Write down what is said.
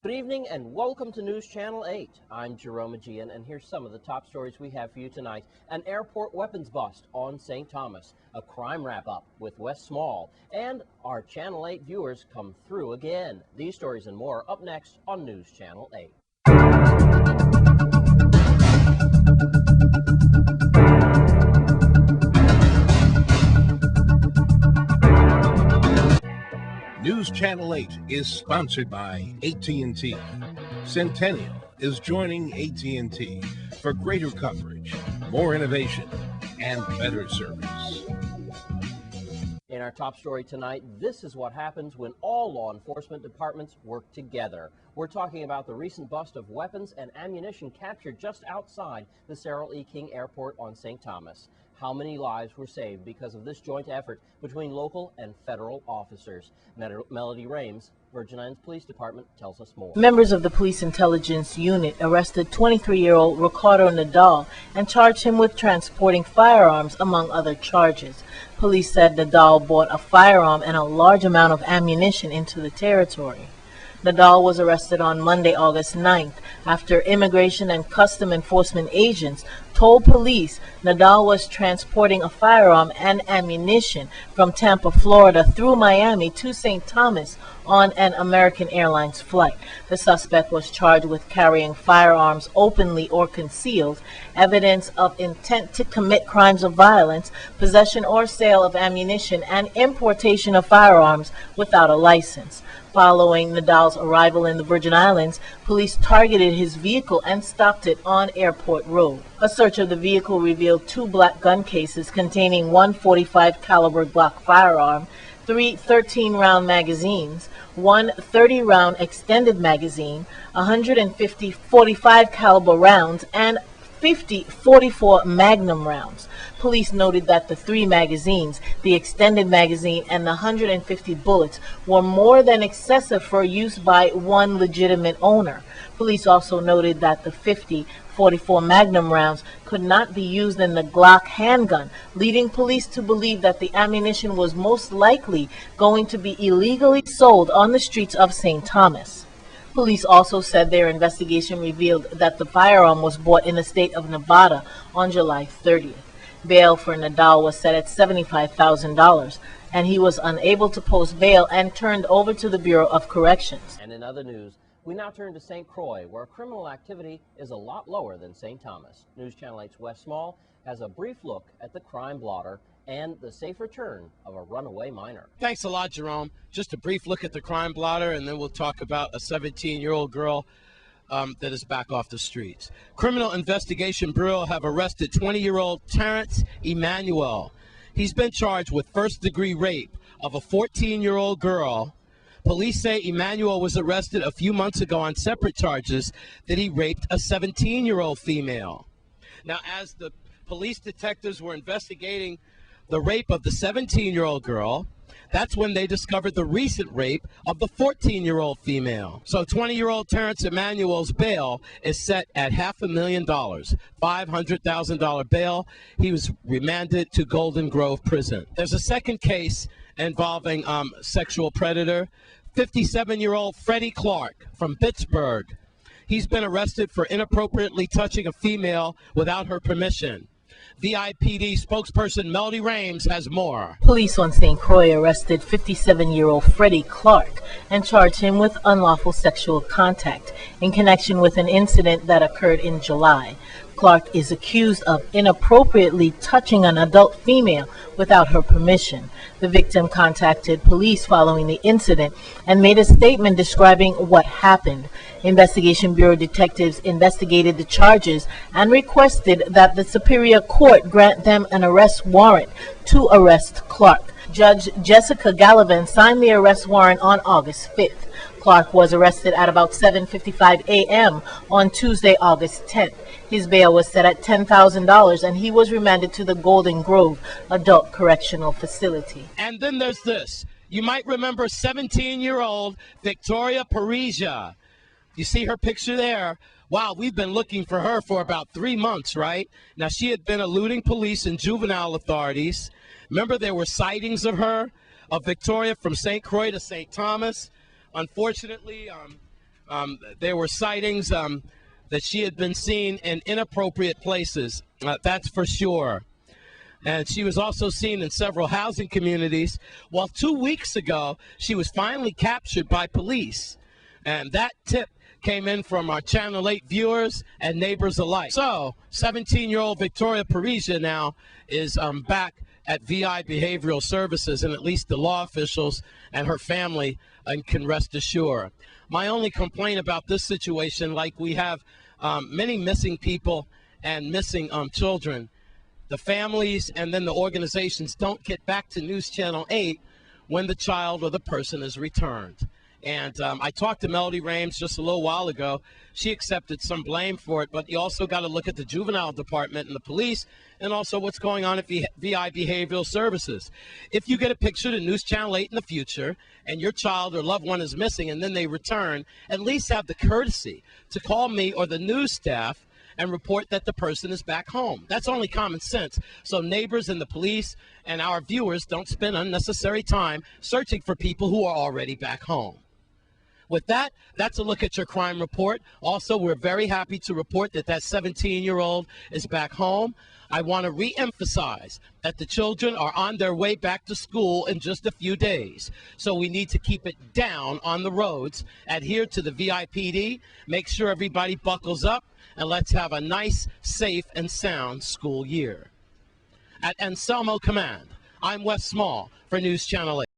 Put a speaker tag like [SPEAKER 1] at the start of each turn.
[SPEAKER 1] Good evening and welcome to News Channel 8. I'm Jerome Aegean, and here's some of the top stories we have for you tonight. An airport weapons bust on St. Thomas, a crime wrap-up with Wes Small, and our Channel 8 viewers come through again. These stories and more up next on News Channel 8.
[SPEAKER 2] News Channel 8 is sponsored by AT&T. Centennial is joining AT&T for greater coverage, more innovation, and better service.
[SPEAKER 1] In our top story tonight, this is what happens when all law enforcement departments work together. We're talking about the recent bust of weapons and ammunition captured just outside the Cyril E. King Airport on St. Thomas. How many lives were saved because of this joint effort between local and federal officers? Melody Rames, Virgin Islands Police Department, tells us more.
[SPEAKER 3] Members of the Police Intelligence Unit arrested 23-year-old Ricardo Nadal and charged him with transporting firearms, among other charges. Police said Nadal brought a firearm and a large amount of ammunition into the territory. Nadal was arrested on Monday, August 9th, after Immigration and Custom Enforcement agents told police Nadal was transporting a firearm and ammunition from Tampa, Florida through Miami to St. Thomas on an American Airlines flight. The suspect was charged with carrying firearms openly or concealed, evidence of intent to commit crimes of violence, possession or sale of ammunition, and importation of firearms without a license. Following Nadal's arrival in the Virgin Islands, police targeted his vehicle and stopped it on Airport Road. A search of the vehicle revealed 2 black gun cases containing one .45 caliber Glock firearm, 3 13-round magazines, one 30-round extended magazine, 150 .45 caliber rounds, and 50 .44 Magnum rounds. Police noted that the 3 magazines, the extended magazine, and the 150 bullets were more than excessive for use by one legitimate owner. Police also noted that the 50 .44 Magnum rounds could not be used in the Glock handgun, leading police to believe that the ammunition was most likely going to be illegally sold on the streets of St. Thomas. Police also said their investigation revealed that the firearm was bought in the state of Nevada on July 30th. Bail for Nadal was set at $75,000, and he was unable to post bail and turned over to the Bureau of Corrections.
[SPEAKER 1] And in other news, we now turn to St. Croix, where criminal activity is a lot lower than St. Thomas. News Channel 8's Wes Small has a brief look at the crime blotter and the safe return of a runaway minor.
[SPEAKER 4] Thanks a lot, Jerome. Just a brief look at the crime blotter, and then we'll talk about a 17-year-old girl that is back off the streets. Criminal Investigation Bureau have arrested 20-year-old Terrence Emanuel. He's been charged with first-degree rape of a 14-year-old girl. Police say Emanuel was arrested a few months ago on separate charges that he raped a 17-year-old female. Now, as the police detectives were investigating the rape of the 17-year-old girl, that's when they discovered the recent rape of the 14-year-old female. So 20-year-old Terrence Emanuel's bail is set at $500,000, $500,000 bail. He was remanded to Golden Grove Prison. There's a second case involving sexual predator, 57-year-old Freddie Clark from Pittsburgh. He's been arrested for inappropriately touching a female without her permission. VIPD spokesperson Melody Rames has more.
[SPEAKER 3] Police on St. Croix arrested 57-year-old Freddie Clark and charged him with unlawful sexual contact in connection with an incident that occurred in July. Clark is accused of inappropriately touching an adult female without her permission. The victim contacted police following the incident and made a statement describing what happened. Investigation Bureau detectives investigated the charges and requested that the Superior Court grant them an arrest warrant to arrest Clark. Judge Jessica Gallivan signed the arrest warrant on August 5th. Clark was arrested at about 7:55 a.m. on Tuesday, August 10th. His bail was set at $10,000 and he was remanded to the Golden Grove Adult Correctional Facility.
[SPEAKER 4] And then there's this. You might remember 17-year-old Victoria Parisia. You see her picture there? Wow, we've been looking for her for about 3 months, right? Now, she had been eluding police and juvenile authorities. Remember, there were sightings of her, of Victoria, from St. Croix to St. Thomas. Unfortunately, There were sightings that she had been seen in inappropriate places. That's for sure. And she was also seen in several housing communities. Well, 2 weeks ago, she was finally captured by police. And that tip came in from our Channel 8 viewers and neighbors alike. So, 17-year-old Victoria Parisia now is back at VI Behavioral Services, and at least the law officials and her family can rest assured. My only complaint about this situation, like we have many missing people and missing children, the families and then the organizations don't get back to News Channel 8 when the child or the person is returned. And I talked to Melody Rames just a little while ago. She accepted some blame for it, but you also got to look at the juvenile department and the police, and also what's going on at VI Behavioral Services. If you get a picture to News Channel 8 in the future, and your child or loved one is missing, and then they return, at least have the courtesy to call me or the news staff and report that the person is back home. That's only common sense. So neighbors and the police and our viewers don't spend unnecessary time searching for people who are already back home. With that, that's a look at your crime report. Also, we're very happy to report that that 17-year-old is back home. I want to re-emphasize that the children are on their way back to school in just a few days. So we need to keep it down on the roads, adhere to the VIPD, make sure everybody buckles up, and let's have a nice, safe, and sound school year. At Anselmo Command, I'm Wes Small for News Channel 8.